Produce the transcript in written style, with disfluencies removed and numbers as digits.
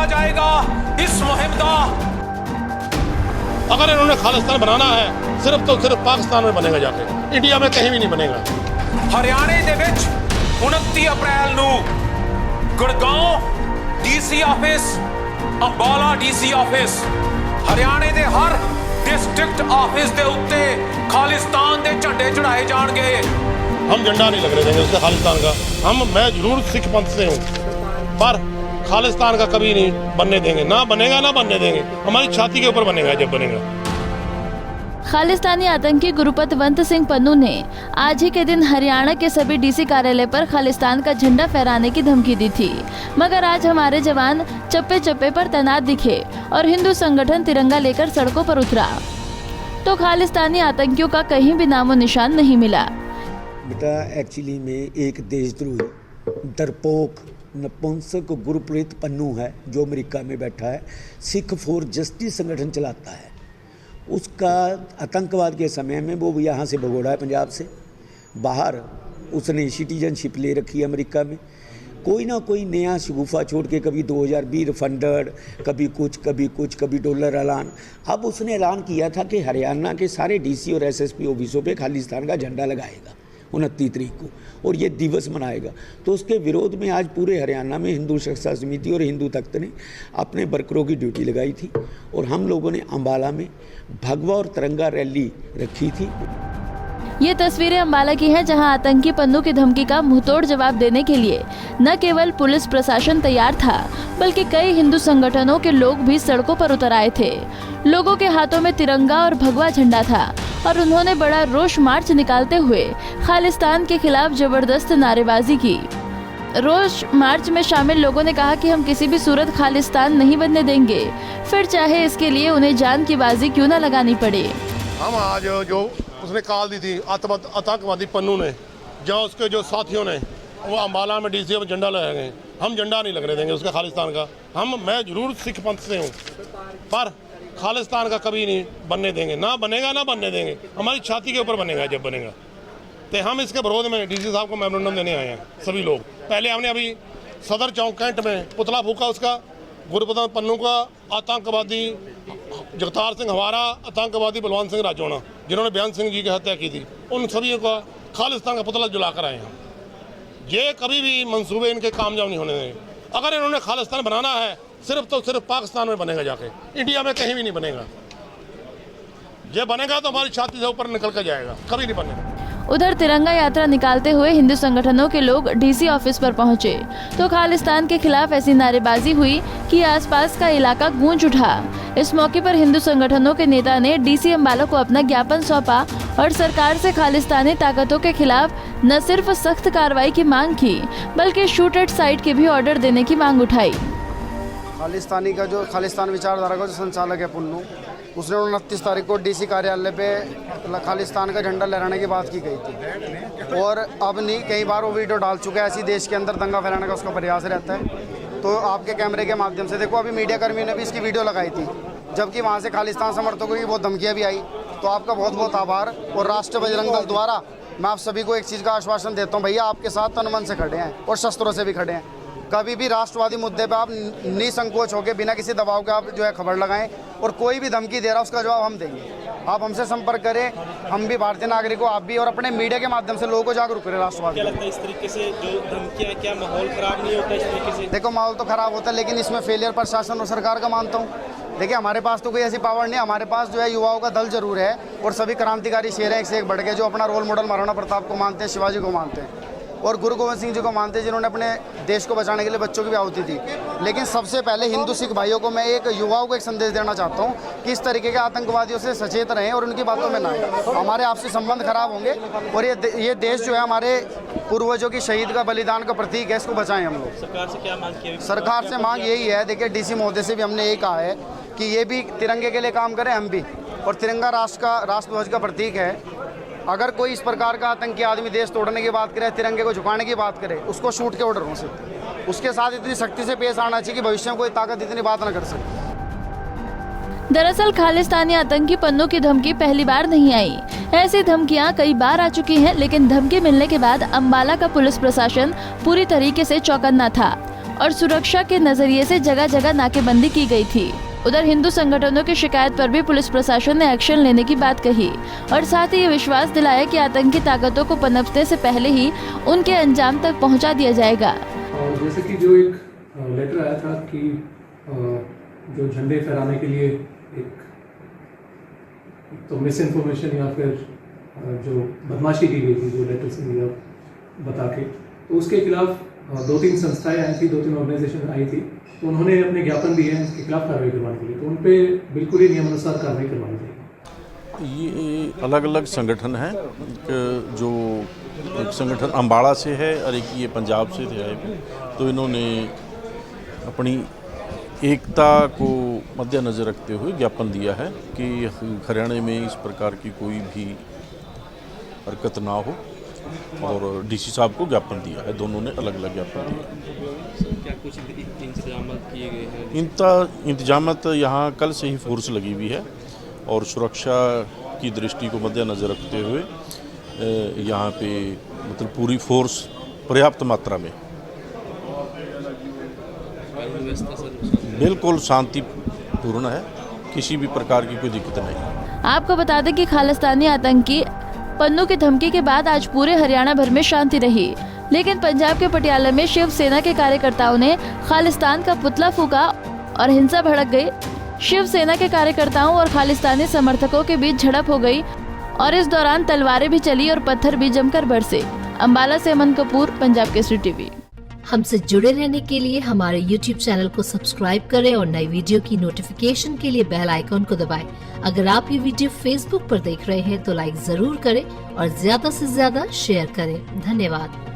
किया जाएगा इस मुहिम का। अगर इन्होंने खालिस्तान बनाना है सिर्फ तो सिर्फ पाकिस्तान में बनेगा, जाके इंडिया में कहीं भी नहीं बनेगा। हरियाणे ਦੇ ਵਿੱਚ 29 ਅਪ੍ਰੈਲ ਨੂੰ Gurgaon DC office, Ambala DC office, ਹਰਿਆਣੇ ਦੇ ਹਰ डिस्ट्रिक्ट ऑफिस के उत्ते खालिस्तान के झंडे चढ़ाए जाएंगे। हम झंडा नहीं लगने देंगे उसके खालिस्तान का। मैं जरूर सिख पंथ से हूँ पर खालिस्तान का कभी नहीं बनने देंगे, ना बनेगा ना बनने देंगे। हमारी छाती के ऊपर बनेगा जब बनेगा। खालिस्तानी आतंकी गुरुपतवंत सिंह पन्नू ने आज ही के दिन हरियाणा के सभी डीसी कार्यालय पर खालिस्तान का झंडा फहराने की धमकी दी थी, मगर आज हमारे जवान चप्पे चप्पे पर तैनात दिखे और हिंदू संगठन तिरंगा लेकर सड़कों पर उतरा तो खालिस्तानी आतंकियों का कहीं भी नामो निशान नहीं मिला। बेटा एक्चुअली में एक देशद्रोही डरपोक नपुंसक गुरप्रीत पन्नू है जो अमेरिका में बैठा है, सिख फॉर जस्टिस संगठन चलाता है। उसका आतंकवाद के समय में वो यहाँ से भगोड़ा है, पंजाब से बाहर उसने सिटीजनशिप ले रखी है अमेरिका में। कोई ना कोई नया शगुफा छोड़ के कभी 2020 रिफंडेड, कभी कुछ कभी डॉलर ऐलान। अब उसने ऐलान किया था कि हरियाणा के सारे डीसी और एसएसपी ऑफिसों पे खालिस्तान का झंडा लगाएगा 29 तारीख को और ये दिवस मनाएगा। तो उसके विरोध में आज पूरे हरियाणा में हिंदू सुरक्षा समिति और हिंदू तख्त ने अपने वर्करों की ड्यूटी लगाई थी और हम लोगों ने अंबाला में भगवा और तिरंगा रैली रखी थी। ये तस्वीरें अंबाला की हैं, जहां आतंकी पन्नू की धमकी का मुंहतोड़ जवाब देने के लिए न केवल पुलिस प्रशासन तैयार था बल्कि कई हिंदू संगठनों के लोग भी सड़कों पर उतर आए थे। लोगों के हाथों में तिरंगा और भगवा झंडा था और उन्होंने बड़ा रोष मार्च निकालते हुए खालिस्तान के खिलाफ जबरदस्त नारेबाजी की। रोष मार्च में शामिल लोगों ने कहा कि हम किसी भी सूरत खालिस्तान नहीं बनने देंगे, फिर चाहे इसके लिए उन्हें जान की बाजी क्यों न लगानी पड़े। हम आज जो उसने कॉल दी थी आतंकवादी पन्नू ने, जहाँ उसके जो साथियों ने वो अंबाला में डीसी में झंडा लगाए गए, हम झंडा नहीं लगने देंगे उसके खालिस्तान का। मैं जरूर सिख पंथ से हूँ पर खालिस्तान का कभी नहीं बनने देंगे, ना बनेगा ना बनने देंगे। हमारी छाती के ऊपर बनेगा जब बनेगा। तो हम इसके विरोध में डीसी साहब को मेमोरेंडम देने आए हैं सभी लोग। पहले हमने अभी सदर चौक कैंट में पुतला फूका उसका, गुरपतवंत पन्नू का, आतंकवादी जगतार सिंह हवारा, आतंकवादी बलवंत सिंह राजौड़ा जिन्होंने बयान सिंह जी की हत्या की थी, उन सभी का खालिस्तान का पुतला जलाकर आए हैं। ये कभी भी मंसूबे इनके कामयाब नहीं होने देंगे। अगर इन्होंने खालिस्तान बनाना है सिर्फ तो सिर्फ पाकिस्तान में बनेगा, जाके इंडिया में कहीं भी नहीं बनेगा। ये बनेगा तो हमारी छाती से ऊपर निकल कर जाएगा, कभी नहीं बनेगा। उधर तिरंगा यात्रा निकालते हुए हिंदू संगठनों के लोग डीसी ऑफिस पर पहुंचे तो खालिस्तान के खिलाफ ऐसी नारेबाजी हुई कि आसपास का इलाका गूंज उठा। इस मौके पर हिंदू संगठनों के नेता ने डीसी अंबाला को अपना ज्ञापन सौंपा और सरकार से खालिस्तानी ताकतों के खिलाफ न सिर्फ सख्त कार्रवाई की मांग की बल्कि शूट एट साइट के भी ऑर्डर देने की मांग उठाई। खालिस्तान विचारधारा का जो संचालक है पन्नू, उसने 29 तारीख को डीसी कार्यालय पे खालिस्तान का झंडा लहराने की बात की गई थी और अब नहीं, कई बार वो वीडियो डाल चुका है। ऐसी देश के अंदर दंगा फैलाने का उसका प्रयास रहता है। तो आपके कैमरे के माध्यम से देखो, अभी मीडिया कर्मियों ने भी इसकी वीडियो लगाई थी, जबकि वहाँ से खालिस्तान समर्थकों की बहुत धमकियाँ भी आई। तो आपका बहुत बहुत आभार। और राष्ट्रीय बजरंग दल द्वारा मैं आप सभी को एक चीज़ का आश्वासन देता हूँ, भैया आपके साथ तन मन से खड़े हैं और शस्त्रों से भी खड़े हैं। कभी भी राष्ट्रवादी मुद्दे पे आप निसंकोच होकर बिना किसी दबाव के आप जो है खबर लगाएं और कोई भी धमकी दे रहा है उसका जवाब हम देंगे। आप हमसे संपर्क करें, हम भी भारतीय नागरिक हो, आप भी, और अपने मीडिया के माध्यम से लोगों को जागरूक करें राष्ट्रवादी। क्या लगता है इस तरीके से जो धमकियां, क्या माहौल खराब नहीं होता इस तरीके से? देखो, माहौल तो खराब होता है लेकिन इसमें फेलियर प्रशासन और सरकार का मानता हूँ। देखिए, हमारे पास तो कोई ऐसी पावर नहीं है, हमारे पास जो है युवाओं का दल जरूर है और सभी क्रांतिकारी शेर हैं एक से एक बढ़ के, जो अपना रोल मॉडल महाराणा प्रताप को मानते हैं, शिवाजी को मानते हैं और गुरु गोविंद सिंह जी को मानते हैं, जिन्होंने अपने देश को बचाने के लिए बच्चों की भी आहुति दी। लेकिन सबसे पहले हिंदू सिख भाइयों को मैं युवाओं को एक संदेश देना चाहता हूँ कि इस तरीके के आतंकवादियों से सचेत रहें और उनकी बातों में ना आए। हमारे आपसी संबंध खराब होंगे और ये देश जो है हमारे पूर्वजों की शहीद का बलिदान का प्रतीक है, इसको बचाएं हम लोग। सरकार से क्या मांग की? सरकार से मांग यही है, देखिए डीसी महोदय से भी हमने यही कहा है कि ये भी तिरंगे के लिए काम करें, हम भी। और तिरंगा राष्ट्रध्वज का प्रतीक है। अगर कोई इस प्रकार का आतंकी आदमी देश तोड़ने की बात करे, तिरंगे को झुकाने की बात करे, उसको शूट के ऑर्डर हो सकते। उसके साथ इतनी सख्ती से पेश आना चाहिए कि भविष्य में कोई ताकत इतनी बात ना कर सके। दरअसल खालिस्तानी आतंकी पन्नू की धमकी पहली बार नहीं आई। ऐसी धमकियां कई बार आ चुकी हैं, लेकिन धमकी मिलने के बाद अंबाला का पुलिस प्रशासन पूरी तरीके से चौकन्ना था और सुरक्षा के नजरिए से जगह जगह नाकेबंदी की गई थी। उधर हिंदू संगठनों की शिकायत पर भी पुलिस प्रशासन ने एक्शन लेने की बात कही और साथ ही ये विश्वास दिलाया कि आतंकी ताकतों को पनपने से पहले ही उनके अंजाम तक पहुंचा दिया जाएगा। और जैसे कि जो एक लेटर आया था कि जो झंडे फहराने के लिए एक तो मिस इन्फॉर्मेशन या फिर जो बदमाशी की गई थी जो लेटर से दिया बता के, तो उसके खिलाफ 2-3 संस्थाएं आई थी, 2-3 ऑर्गेनाइजेशन आई थी, तो उन्होंने अपने ज्ञापन दिए हैं उसके खिलाफ कार्रवाई करवाने के लिए, तो उन पर बिल्कुल ही नियमानुसार कार्रवाई करवाई जाएगी। ये अलग अलग संगठन हैं, जो एक संगठन अम्बाड़ा से है और एक ये पंजाब से थे, तो इन्होंने अपनी एकता को मद्देनज़र रखते हुए ज्ञापन दिया है कि हरियाणा में इस प्रकार की कोई भी हरकत ना हो, और डीसी साहब को ज्ञापन दिया है। दोनों ने अलग अलग ज्ञापन दिया। क्या कुछ इंतजाम किए गए हैं? इंतजामत यहाँ कल से ही फोर्स लगी हुई है और सुरक्षा की दृष्टि को मद्देनज़र रखते हुए यहाँ पे मतलब पूरी फोर्स पर्याप्त मात्रा में, बिल्कुल शांतिपूर्ण है, किसी भी प्रकार की कोई दिक्कत नहीं। आपको बता दें कि खालिस्तानी आतंकी पन्नू की धमकी के बाद आज पूरे हरियाणा भर में शांति रही, लेकिन पंजाब के पटियाला में शिवसेना के कार्यकर्ताओं ने खालिस्तान का पुतला फूंका और हिंसा भड़क गई। शिवसेना के कार्यकर्ताओं और खालिस्तानी समर्थकों के बीच झड़प हो गई और इस दौरान तलवारें भी चली और पत्थर भी जमकर बरसे। अम्बाला से अमन कपूर, पंजाब केसरी टीवी। हमसे जुड़े रहने के लिए हमारे YouTube चैनल को सब्सक्राइब करें और नई वीडियो की नोटिफिकेशन के लिए बेल आइकॉन को दबाएं। अगर आप ये वीडियो Facebook पर देख रहे हैं तो लाइक जरूर करें और ज्यादा से ज्यादा शेयर करें। धन्यवाद।